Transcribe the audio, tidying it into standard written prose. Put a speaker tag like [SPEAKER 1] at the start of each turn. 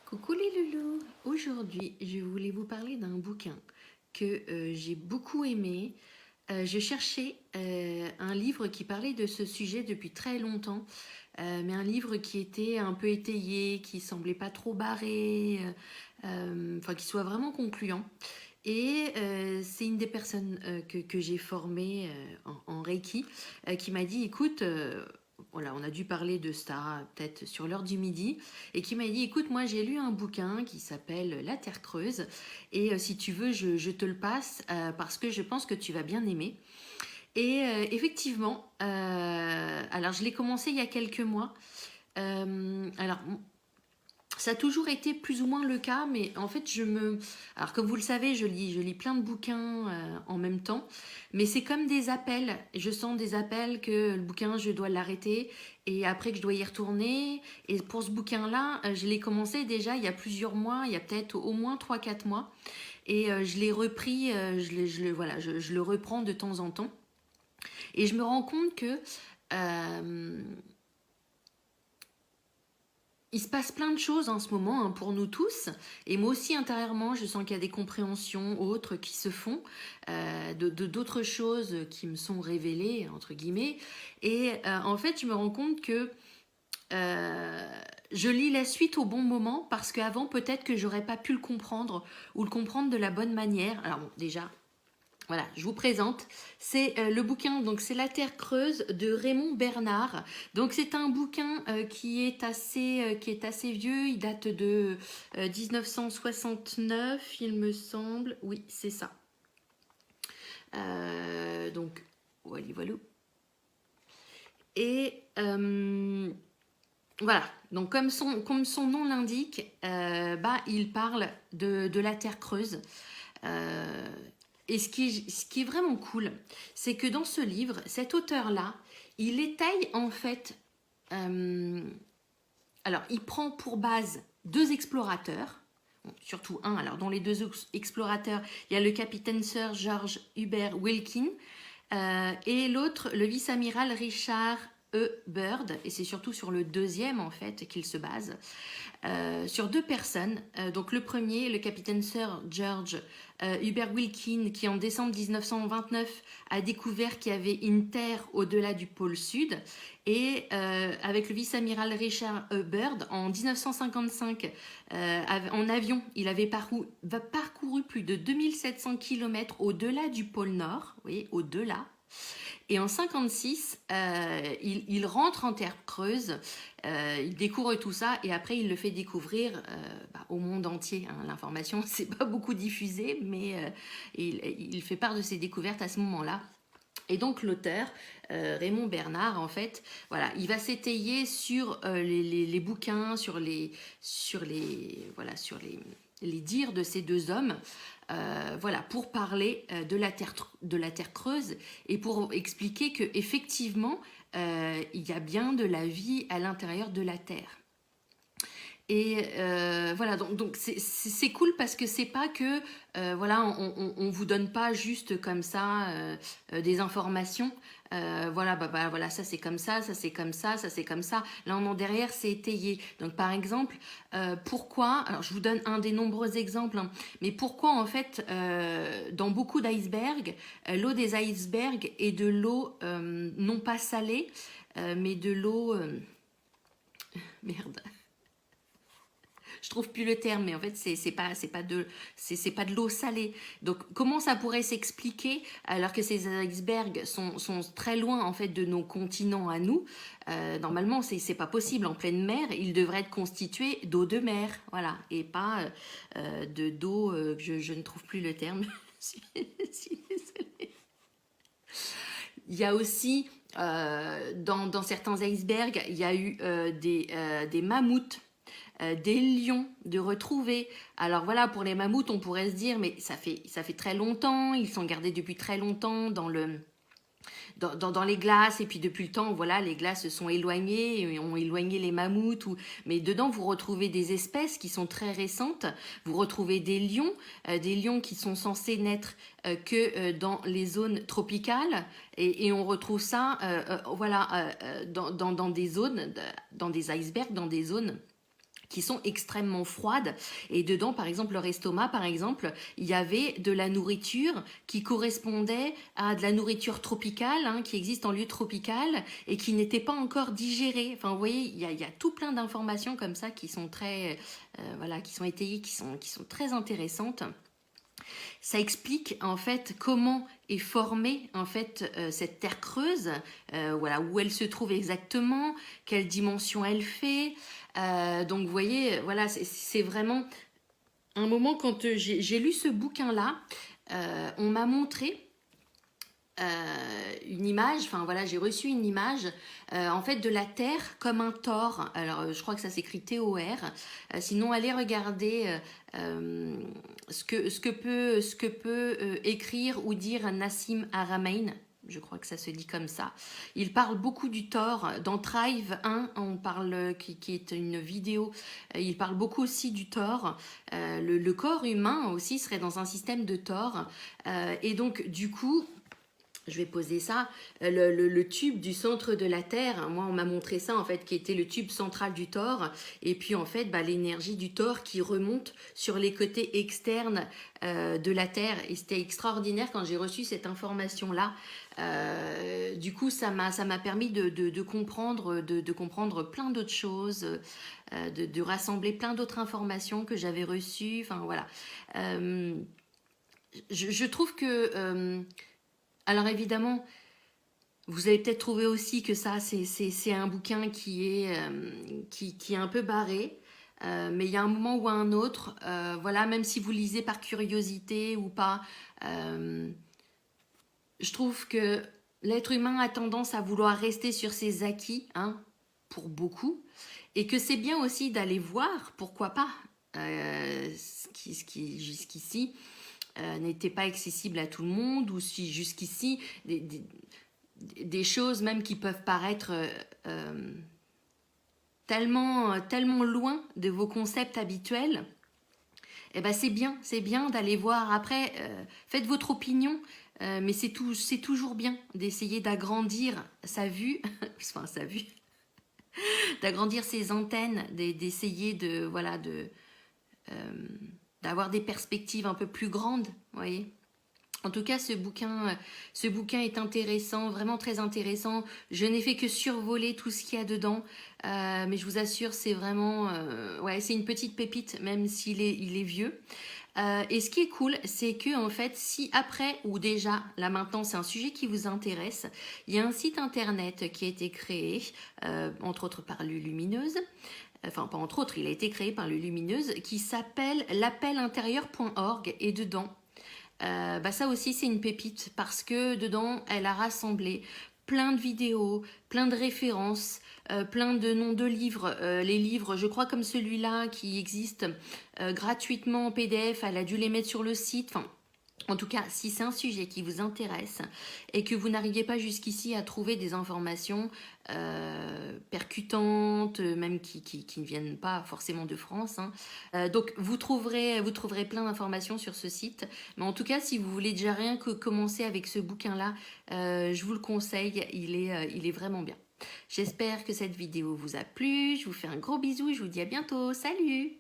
[SPEAKER 1] Coucou les loulous. Aujourd'hui, je voulais vous parler d'un bouquin que j'ai beaucoup aimé. Je cherchais un livre qui parlait de ce sujet depuis très longtemps, mais un livre qui était un peu étayé, qui semblait pas trop barré, enfin qui soit vraiment concluant. Et c'est une des personnes que j'ai formées en Reiki qui m'a dit, écoute, voilà, on a dû parler de ça peut-être sur l'heure du midi, et qui m'a dit, écoute, moi j'ai lu un bouquin qui s'appelle La Terre creuse, et si tu veux, je te le passe parce que je pense que tu vas bien aimer. Et effectivement, alors je l'ai commencé il y a quelques mois. Alors ça a toujours été plus ou moins le cas, mais en fait, Alors, comme vous le savez, je lis plein de bouquins en même temps, mais c'est comme des appels. Je sens des appels que le bouquin, je dois l'arrêter, et après que je dois y retourner. Et pour ce bouquin-là, je l'ai commencé déjà il y a plusieurs mois, il y a peut-être au moins 3 4 mois, et je l'ai repris, voilà, je le reprends de temps en temps. Et je me rends compte que euh, il se passe plein de choses en ce moment hein, pour nous tous, et moi aussi intérieurement, je sens qu'il y a des compréhensions autres qui se font, d'autres choses qui me sont révélées, entre guillemets, et en fait, je me rends compte que euh, je lis la suite au bon moment, parce qu'avant, peut-être que j'aurais pas pu le comprendre, ou le comprendre de la bonne manière. Alors bon, déjà, voilà, je vous présente. C'est le bouquin, donc c'est La Terre creuse de Raymond Bernard. Donc c'est un bouquin qui est assez vieux. Il date de 1969, il me semble. Oui, c'est ça. Donc voilà, voilà. Et voilà. Donc comme son nom l'indique, il parle de la Terre creuse. Euh, Et ce qui est vraiment cool, c'est que dans ce livre, cet auteur-là, il étaye en fait. euh, alors, il prend pour base deux explorateurs, bon, surtout un. Alors, dans les deux explorateurs, il y a le capitaine Sir George Hubert Wilkin et l'autre, le vice-amiral Richard E. Byrd. Et c'est surtout sur le deuxième en fait qu'il se base. Sur deux personnes. Donc le premier, le capitaine Sir George Hubert Wilkin, qui en décembre 1929 a découvert qu'il y avait une terre au-delà du pôle sud. Et avec le vice-amiral Richard Byrd, en 1955, en avion, il avait parcouru plus de 2700 km au-delà du pôle nord. Vous voyez, au-delà. Et en 56, il rentre en terre creuse, il découvre tout ça et après il le fait découvrir au monde entier. Hein. L'information, c'est pas beaucoup diffusé, mais il fait part de ses découvertes à ce moment-là. Et donc l'auteur, Raymond Bernard, en fait, voilà, il va s'étayer sur les bouquins, sur les dires de ces deux hommes, voilà, pour parler de la terre creuse et pour expliquer que effectivement, il y a bien de la vie à l'intérieur de la terre. Et voilà, donc c'est cool parce que c'est pas que voilà, on vous donne pas juste comme ça des informations. Voilà, voilà, ça c'est comme ça c'est comme ça c'est comme ça. Là, on en derrière, c'est étayé. Donc, par exemple, pourquoi, alors je vous donne un des nombreux exemples, hein, mais pourquoi en fait, dans beaucoup d'icebergs, l'eau des icebergs est de l'eau non pas salée, mais de l'eau. Merde, je trouve plus le terme, mais en fait c'est pas de l'eau salée. Donc comment ça pourrait s'expliquer alors que ces icebergs sont très loin en fait de nos continents à nous. Normalement c'est pas possible en pleine mer, ils devraient être constitués d'eau de mer, voilà, et pas de d'eau. Je ne trouve plus le terme. Je suis désolée. Il y a aussi dans certains icebergs, il y a eu des mammouths, des lions de retrouver. Alors voilà, pour les mammouths, on pourrait se dire, mais ça fait très longtemps, ils sont gardés depuis très longtemps dans les glaces, et puis depuis le temps, voilà, les glaces se sont éloignées, et ont éloigné les mammouths, mais dedans, vous retrouvez des espèces qui sont très récentes, vous retrouvez des lions qui sont censés n'être que dans les zones tropicales, et on retrouve ça, voilà, dans des zones, dans des icebergs, dans des zones qui sont extrêmement froides. Et dedans, par exemple, leur estomac, par exemple, il y avait de la nourriture qui correspondait à de la nourriture tropicale, hein, qui existe en lieu tropical et qui n'était pas encore digérée. Enfin, vous voyez, il y a tout plein d'informations comme ça qui sont très, voilà, qui sont étayées, qui sont très intéressantes. Ça explique en fait comment est formée en fait cette terre creuse, voilà, où elle se trouve exactement, quelle dimension elle fait. Donc vous voyez, voilà, c'est vraiment un moment quand j'ai lu ce bouquin-là, on m'a montré une image, enfin voilà, j'ai reçu une image en fait de la Terre comme un tore. Alors je crois que ça s'écrit TOR. Sinon allez regarder ce que peut écrire ou dire Nassim Haramein. Je crois que ça se dit comme ça. Il parle beaucoup du tore. Dans Thrive 1, on parle, qui est une vidéo, il parle beaucoup aussi du tore. Le corps humain aussi serait dans un système de tore. Et donc, du coup, je vais poser ça, le tube du centre de la Terre, moi on m'a montré ça en fait, qui était le tube central du tore, et puis en fait l'énergie du tore qui remonte sur les côtés externes de la Terre, et c'était extraordinaire quand j'ai reçu cette information-là. Du coup ça m'a permis de comprendre plein d'autres choses, de rassembler plein d'autres informations que j'avais reçues, enfin voilà. Je trouve que... alors évidemment, vous avez peut-être trouvé aussi que ça, c'est un bouquin qui est un peu barré, mais il y a un moment ou un autre, voilà, même si vous lisez par curiosité ou pas, je trouve que l'être humain a tendance à vouloir rester sur ses acquis, hein, pour beaucoup, et que c'est bien aussi d'aller voir, pourquoi pas, ce qui jusqu'ici n'était pas accessible à tout le monde, ou si jusqu'ici des choses même qui peuvent paraître tellement loin de vos concepts habituels, eh ben c'est bien d'aller voir. Après, faites votre opinion, mais c'est toujours bien d'essayer d'agrandir sa vue, enfin sa vue, d'agrandir ses antennes, d'essayer de voilà d'avoir des perspectives un peu plus grandes, vous voyez. En tout cas, ce bouquin est intéressant, vraiment très intéressant. Je n'ai fait que survoler tout ce qu'il y a dedans, mais je vous assure, c'est vraiment, ouais, c'est une petite pépite, même s'il il est vieux. Et ce qui est cool, c'est que en fait, si après ou déjà, là maintenant, c'est un sujet qui vous intéresse, il y a un site internet qui a été créé, entre autres par Lulumineuse. Enfin, pas entre autres, il a été créé par Lulumineuse, qui s'appelle l'appelintérieur.org, et dedans, ça aussi c'est une pépite parce que dedans elle a rassemblé plein de vidéos, plein de références, plein de noms de livres. Les livres, je crois comme celui-là qui existe gratuitement en PDF, elle a dû les mettre sur le site. Enfin, en tout cas, si c'est un sujet qui vous intéresse et que vous n'arriviez pas jusqu'ici à trouver des informations percutantes, même qui ne viennent pas forcément de France, hein, donc vous trouverez plein d'informations sur ce site. Mais en tout cas, si vous voulez déjà rien que commencer avec ce bouquin-là, je vous le conseille, il est vraiment bien. J'espère que cette vidéo vous a plu, je vous fais un gros bisou, je vous dis à bientôt, salut!